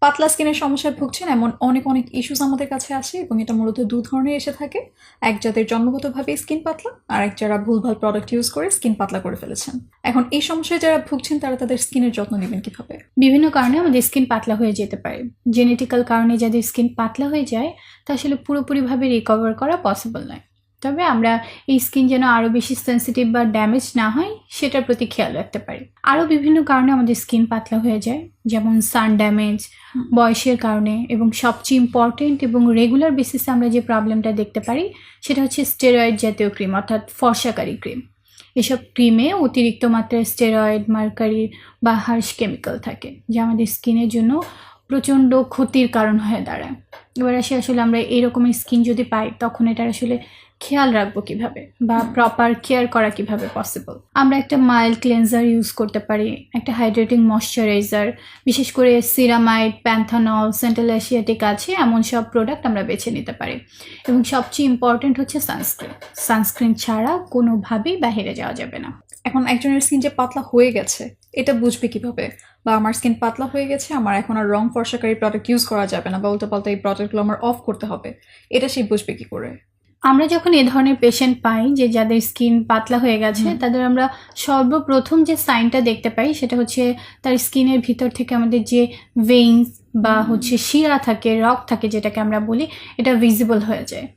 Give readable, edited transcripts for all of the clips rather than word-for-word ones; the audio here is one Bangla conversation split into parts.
পাতলা স্কিনের সমস্যায় ভুগছেন এমন অনেক অনেক ইস্যুস আমাদের কাছে আসে এবং এটা মূলত দু ধরনের এসে থাকে। এক যাদের জন্মগতভাবে স্কিন পাতলা, আর এক যারা ভুলভাল প্রোডাক্ট ইউজ করে স্কিন পাতলা করে ফেলেছেন। এখন এই সমস্যায় যারা ভুগছেন তারা তাদের স্কিনের যত্ন নেবেন কিভাবে? বিভিন্ন কারণে আমাদের স্কিন পাতলা হয়ে যেতে পারে। জেনেটিক্যাল কারণে যাদের স্কিন পাতলা হয়ে যায় তা আসলে পুরোপুরিভাবে রিকভার করা পসিবল নয়। তবে আমরা এই স্কিন যেন আরও বেশি সেন্সিটিভ বা ড্যামেজ না হয় সেটার প্রতি খেয়াল রাখতে পারি। আরও বিভিন্ন কারণে আমাদের স্কিন পাতলা হয়ে যায়, যেমন সান ড্যামেজ, বয়সের কারণে, এবং সবচেয়ে ইম্পর্টেন্ট এবং রেগুলার বেসিসে আমরা যে প্রবলেমটা দেখতে পারি সেটা হচ্ছে স্টেরয়েড জাতীয় ক্রিম অর্থাৎ ফর্সাকারী ক্রিম। এসব ক্রিমে অতিরিক্ত মাত্রায় স্টেরয়েড, মার্কারি বা হার্শ কেমিক্যাল থাকে, যা আমাদের স্কিনের জন্য প্রচণ্ড ক্ষতির কারণ হয়ে দাঁড়ায়। এবার আসলে আমরা এরকমের স্কিন যদি পাই তখন এটার আসলে খেয়াল রাখবো কিভাবে বা প্রপার কেয়ার করা কিভাবে পসিবল। আমরা একটা মাইল্ড ক্লেন্সার ইউজ করতে পারি, একটা হাইড্রেটিং ময়শ্চারাইজার, বিশেষ করে সিরামাইড, প্যান্থানল, সেন্ট্রাল এশিয়াটিক আছে এমন সব প্রোডাক্ট আমরা বেছে নিতে পারি। এবং সবচেয়ে ইম্পর্টেন্ট হচ্ছে সানস্ক্রিন ছাড়া কোনোভাবেই বাইরে যাওয়া যাবে না। এখন একজনের স্কিন যে পাতলা হয়ে গেছে এটা বুঝবে কিভাবে? বা আমার স্কিন পাতলা হয়ে গেছে, আমার এখন আর রং ফর্সাকারী প্রোডাক্ট ইউজ করা যাবে না বা উল্টো পাল্টা এই প্রোডাক্টগুলো আমার অফ করতে হবে, এটা সে বুঝবে কি করে? আমরা যখন এ ধরনের পেশেন্ট পাই যে যাদের স্কিন পাতলা হয়ে গেছে, তাদের আমরা সর্বপ্রথম যে সাইনটা দেখতে পাই সেটা হচ্ছে তার স্কিনের ভিতর থেকে আমাদের যে ভেইনস বা হচ্ছে শিরা থাকে, রগ থাকে যেটাকে আমরা বলি, এটা ভিজিবল হয়ে যায়।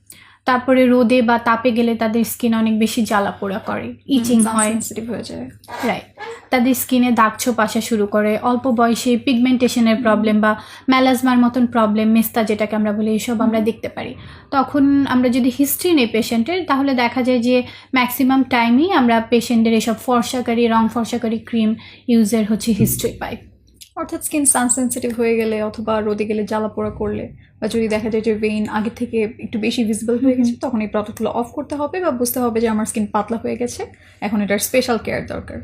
তারপরে রোদে বা তাপে গেলে তাদের স্কিন অনেক বেশি জ্বালা পোড়া করে, ইচিং হয়, সেন্সিটিভ হয়ে যায়। রাইট। তাদের স্কিনে দাগছোপ আসা শুরু করে, অল্প বয়সে পিগমেন্টেশনের প্রবলেম বা ম্যালাজমার মতন প্রবলেম, মেস্তা যেটাকে আমরা বলি, এসব আমরা দেখতে পারি। তখন আমরা যদি হিস্ট্রি নেই পেশেন্টের, তাহলে দেখা যায় যে ম্যাক্সিমাম টাইমেই আমরা পেশেন্টের এসব ফর্সাকারী, রং ফর্সাকারী ক্রিম ইউজের হচ্ছে হিস্ট্রি পাই। অর্থাৎ স্কিন সেন্সিটিভ হয়ে গেলে অথবা রোদে গেলে জ্বালা পোড়া করলে বা যদি দেখা যায় যে ভেইন আগে থেকে একটু বেশি ভিজিবল হয়ে গেছে, তখন এই প্রোডাক্টগুলো অফ করতে হবে বা বুঝতে হবে যে আমার স্কিন পাতলা হয়ে গেছে, এখন এটার স্পেশাল কেয়ার দরকার।